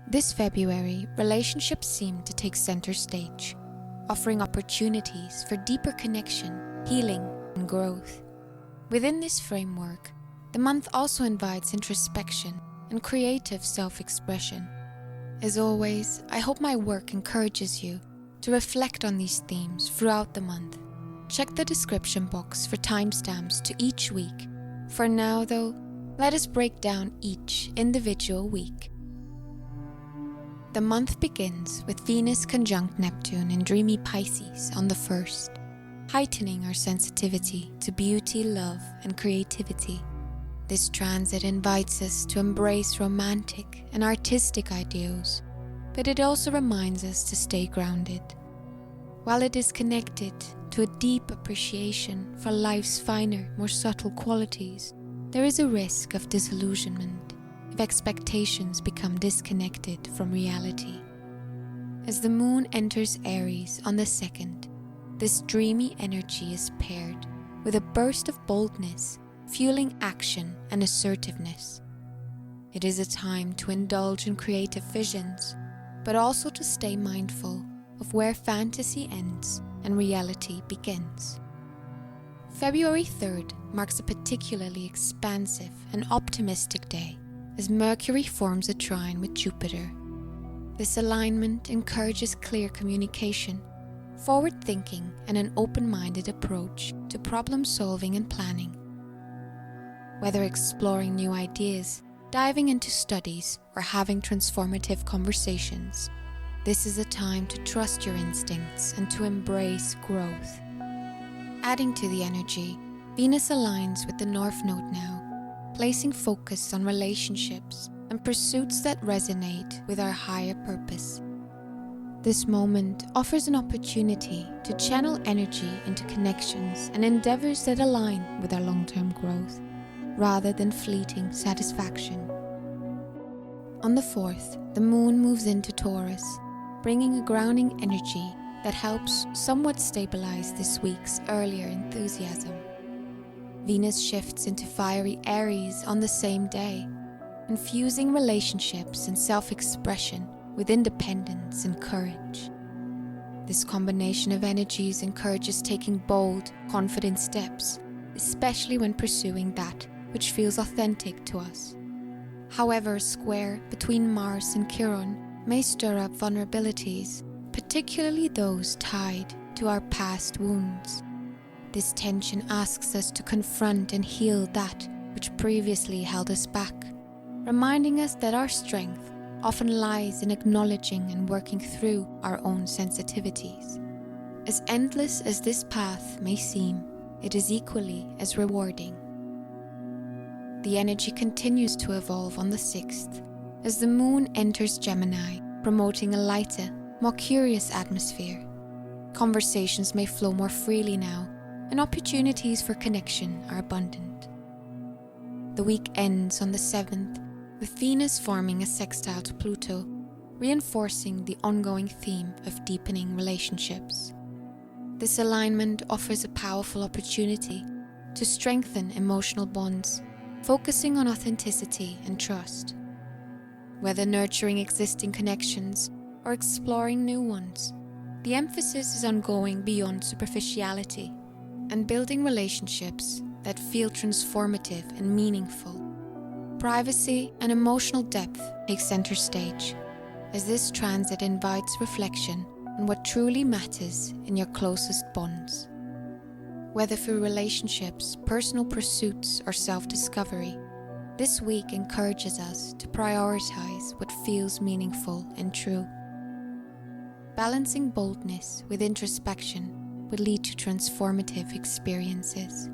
This February, relationships seem to take center stage, offering opportunities for deeper connection, healing, and growth. Within this framework, the month also invites introspection and creative self-expression. As always, I hope my work encourages you to reflect on these themes throughout the month. Check the description box for timestamps to each week. For now, though, let us break down each individual week. The month begins with Venus conjunct Neptune in dreamy Pisces on the 1st, heightening our sensitivity to beauty, love, and creativity. This transit invites us to embrace romantic and artistic ideals, but it also reminds us to stay grounded. While it is connected to a deep appreciation for life's finer, more subtle qualities, there is a risk of disillusionment if expectations become disconnected from reality. As the moon enters Aries on the 2nd, this dreamy energy is paired with a burst of boldness, fueling action and assertiveness. It is a time to indulge in creative visions, but also to stay mindful of where fantasy ends and reality begins. February 3rd marks a particularly expansive and optimistic day as Mercury forms a trine with Jupiter. This alignment encourages clear communication, forward thinking, and an open-minded approach to problem solving and planning. Whether exploring new ideas, diving into studies, or having transformative conversations, this is a time to trust your instincts and to embrace growth. Adding to the energy, Venus aligns with the North Node now, placing focus on relationships and pursuits that resonate with our higher purpose. This moment offers an opportunity to channel energy into connections and endeavors that align with our long-term growth, rather than fleeting satisfaction. On the 4th, the moon moves into Taurus, bringing a grounding energy that helps somewhat stabilize this week's earlier enthusiasm. Venus shifts into fiery Aries on the same day, infusing relationships and self-expression with independence and courage. This combination of energies encourages taking bold, confident steps, especially when pursuing that which feels authentic to us. However, a square between Mars and Chiron may stir up vulnerabilities, particularly those tied to our past wounds. This tension asks us to confront and heal that which previously held us back, reminding us that our strength often lies in acknowledging and working through our own sensitivities. As endless as this path may seem, it is equally as rewarding. The energy continues to evolve on the 6th as the moon enters Gemini, promoting a lighter, more curious atmosphere. Conversations may flow more freely now, and opportunities for connection are abundant. The week ends on the 7th with Venus forming a sextile to Pluto, reinforcing the ongoing theme of deepening relationships. This alignment offers a powerful opportunity to strengthen emotional bonds, focusing on authenticity and trust. Whether nurturing existing connections or exploring new ones, the emphasis is on going beyond superficiality and building relationships that feel transformative and meaningful. Privacy and emotional depth take center stage, as this transit invites reflection on what truly matters in your closest bonds. Whether through relationships, personal pursuits, or self-discovery, this week encourages us to prioritize what feels meaningful and true. Balancing boldness with introspection would lead to transformative experiences.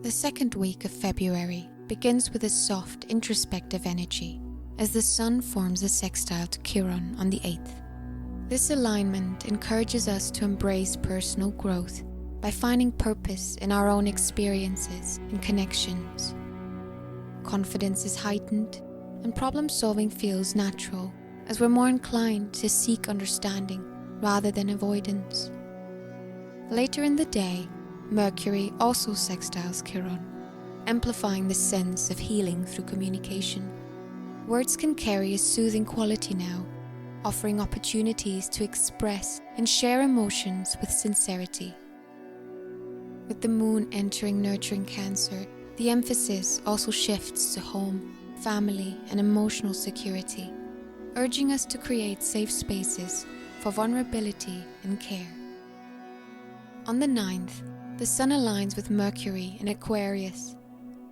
The 2nd week of February begins with a soft, introspective energy as the Sun forms a sextile to Chiron on the 8th. This alignment encourages us to embrace personal growth by finding purpose in our own experiences and connections. Confidence is heightened and problem-solving feels natural as we're more inclined to seek understanding rather than avoidance. Later in the day, Mercury also sextiles Chiron, amplifying the sense of healing through communication. Words can carry a soothing quality now, offering opportunities to express and share emotions with sincerity. With the moon entering nurturing Cancer, the emphasis also shifts to home, family, and emotional security, urging us to create safe spaces for vulnerability and care. On the 9th, the Sun aligns with Mercury in Aquarius,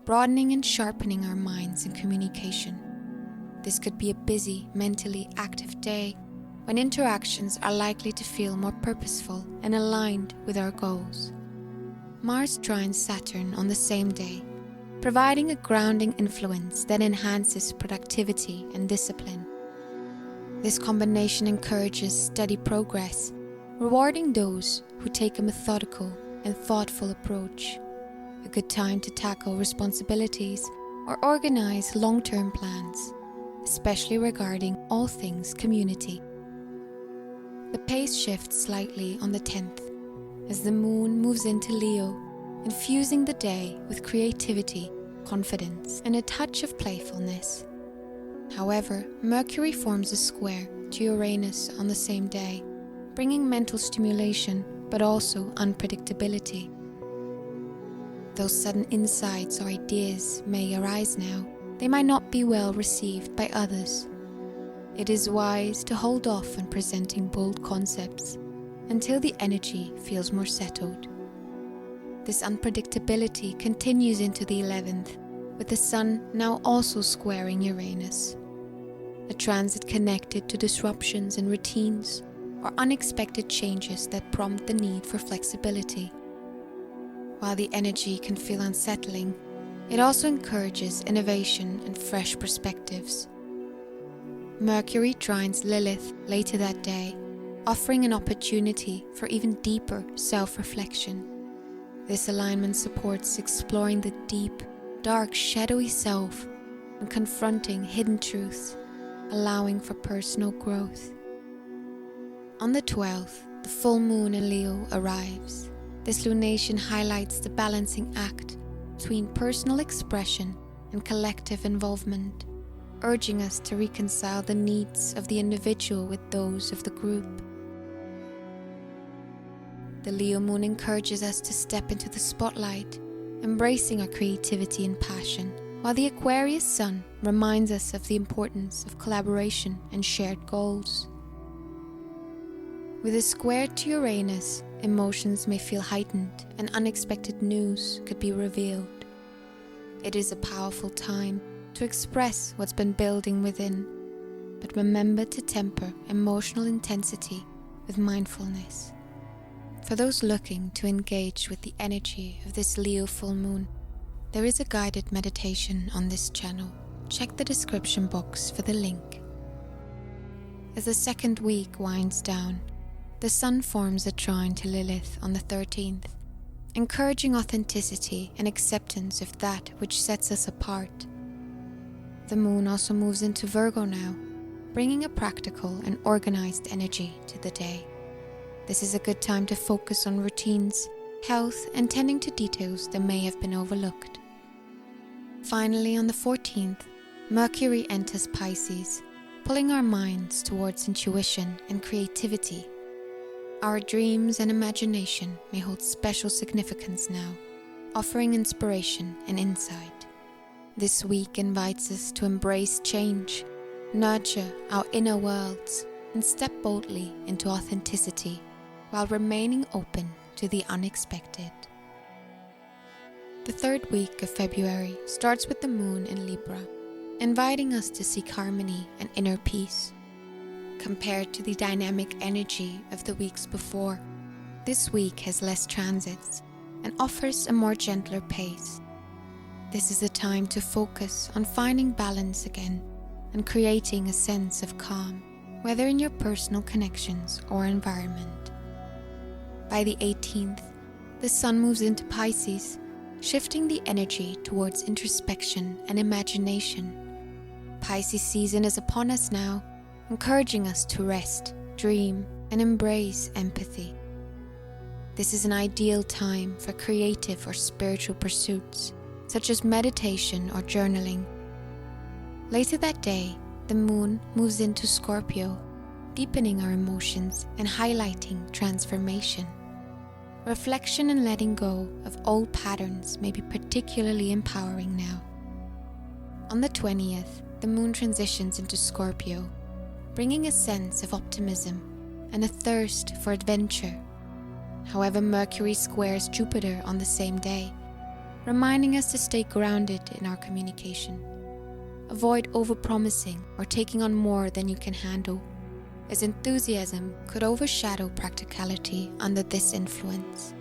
broadening and sharpening our minds and communication. This could be a busy, mentally active day when interactions are likely to feel more purposeful and aligned with our goals. Mars trines Saturn on the same day, providing a grounding influence that enhances productivity and discipline. This combination encourages steady progress, rewarding those who take a methodical and thoughtful approach. A good time to tackle responsibilities or organize long-term plans, especially regarding all things community. The pace shifts slightly on the 10th as the moon moves into Leo, infusing the day with creativity, confidence, and a touch of playfulness. However, Mercury forms a square to Uranus on the same day, bringing mental stimulation but also unpredictability. Though sudden insights or ideas may arise now, they might not be well received by others. It is wise to hold off on presenting bold concepts until the energy feels more settled. This unpredictability continues into the 11th, with the Sun now also squaring Uranus. A transit connected to disruptions in routines or unexpected changes that prompt the need for flexibility. While the energy can feel unsettling, it also encourages innovation and fresh perspectives. Mercury trines Lilith later that day, offering an opportunity for even deeper self-reflection. This alignment supports exploring the deep, dark, shadowy self and confronting hidden truths, allowing for personal growth. On the 12th, the full moon in Leo arrives. This lunation highlights the balancing act between personal expression and collective involvement, urging us to reconcile the needs of the individual with those of the group. The Leo moon encourages us to step into the spotlight, embracing our creativity and passion, while the Aquarius sun reminds us of the importance of collaboration and shared goals. With a square to Uranus, emotions may feel heightened and unexpected news could be revealed. It is a powerful time to express what's been building within, but remember to temper emotional intensity with mindfulness. For those looking to engage with the energy of this Leo full moon, there is a guided meditation on this channel. Check the description box for the link. As the second week winds down, the Sun forms a trine to Lilith on the 13th, encouraging authenticity and acceptance of that which sets us apart. The moon also moves into Virgo now, bringing a practical and organized energy to the day. This is a good time to focus on routines, health, and tending to details that may have been overlooked. Finally, on the 14th, Mercury enters Pisces, pulling our minds towards intuition and creativity. Our dreams and imagination may hold special significance now, offering inspiration and insight. This week invites us to embrace change, nurture our inner worlds, and step boldly into authenticity while remaining open to the unexpected. The third week of February starts with the moon in Libra, inviting us to seek harmony and inner peace. Compared to the dynamic energy of the weeks before, this week has less transits and offers a more gentler pace. This is a time to focus on finding balance again and creating a sense of calm, whether in your personal connections or environment. By the 18th, the Sun moves into Pisces, shifting the energy towards introspection and imagination. Pisces season is upon us now, encouraging us to rest, dream, and embrace empathy. This is an ideal time for creative or spiritual pursuits, such as meditation or journaling. Later that day, the moon moves into Scorpio, deepening our emotions and highlighting transformation. Reflection and letting go of old patterns may be particularly empowering now. On the 20th, the moon transitions into Scorpio, bringing a sense of optimism and a thirst for adventure. However, Mercury squares Jupiter on the same day, reminding us to stay grounded in our communication. Avoid overpromising or taking on more than you can handle, as enthusiasm could overshadow practicality under this influence.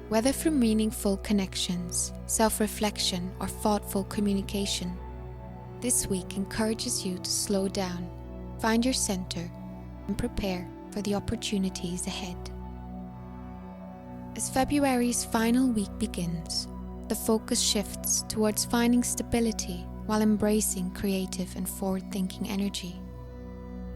Whether through meaningful connections, self-reflection, or thoughtful communication, this week encourages you to slow down, find your center, and prepare for the opportunities ahead. As February's final week begins, the focus shifts towards finding stability while embracing creative and forward-thinking energy.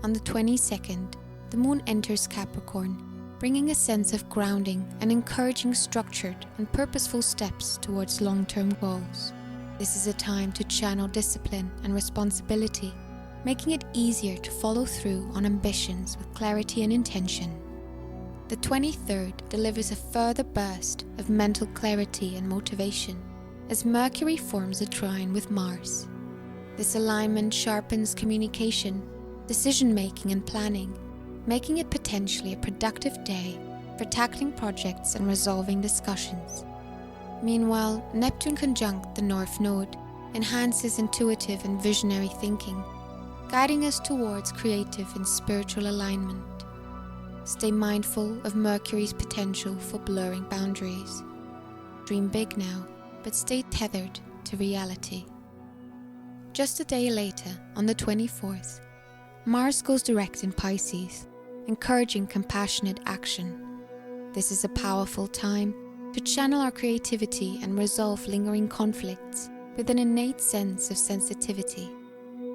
On the 22nd, the moon enters Capricorn, bringing a sense of grounding and encouraging structured and purposeful steps towards long-term goals. This is a time to channel discipline and responsibility, making it easier to follow through on ambitions with clarity and intention. The 23rd delivers a further burst of mental clarity and motivation as Mercury forms a trine with Mars. This alignment sharpens communication, decision-making and planning, making it potentially a productive day for tackling projects and resolving discussions. Meanwhile, Neptune conjunct the North Node enhances intuitive and visionary thinking, guiding us towards creative and spiritual alignment. Stay mindful of Mercury's potential for blurring boundaries. Dream big now, but stay tethered to reality. Just a day later, on the 24th, Mars goes direct in Pisces, encouraging compassionate action. This is a powerful time to channel our creativity and resolve lingering conflicts with an innate sense of sensitivity.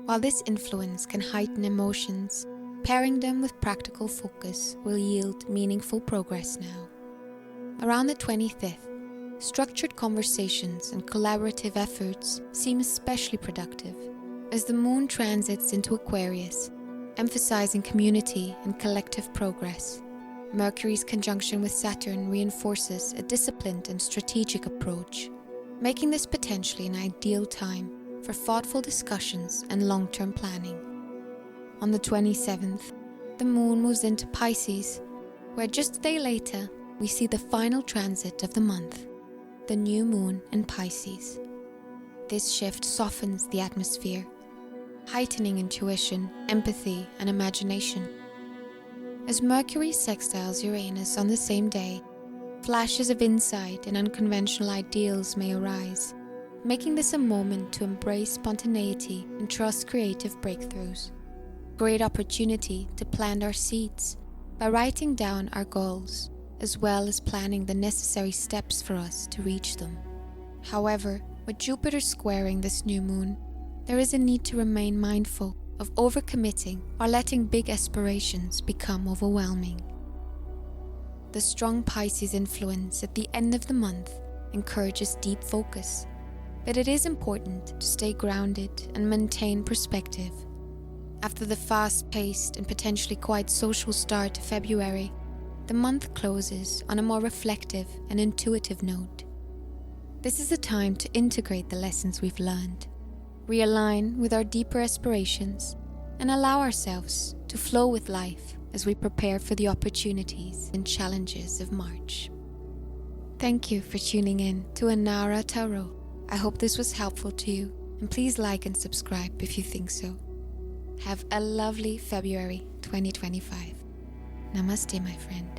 While this influence can heighten emotions, pairing them with practical focus will yield meaningful progress now. Around the 25th, structured conversations and collaborative efforts seem especially productive as the moon transits into Aquarius, emphasizing community and collective progress. Mercury's conjunction with Saturn reinforces a disciplined and strategic approach, making this potentially an ideal time for thoughtful discussions and long-term planning. On the 27th, the moon moves into Pisces, where just a day later, we see the final transit of the month, the new moon in Pisces. This shift softens the atmosphere, heightening intuition, empathy, and imagination. As Mercury sextiles Uranus on the same day, flashes of insight and unconventional ideals may arise, making this a moment to embrace spontaneity and trust creative breakthroughs. Great opportunity to plant our seeds by writing down our goals, as well as planning the necessary steps for us to reach them. However, with Jupiter squaring this new moon, there is a need to remain mindful of overcommitting or letting big aspirations become overwhelming. The strong Pisces influence at the end of the month encourages deep focus, but it is important to stay grounded and maintain perspective. After the fast-paced and potentially quite social start to February, the month closes on a more reflective and intuitive note. This is a time to integrate the lessons we've learned, realign with our deeper aspirations, and allow ourselves to flow with life as we prepare for the opportunities and challenges of March. Thank you for tuning in to Anara Tarot. I hope this was helpful to you, and please like and subscribe if you think so. Have a lovely February 2025. Namaste, my friend.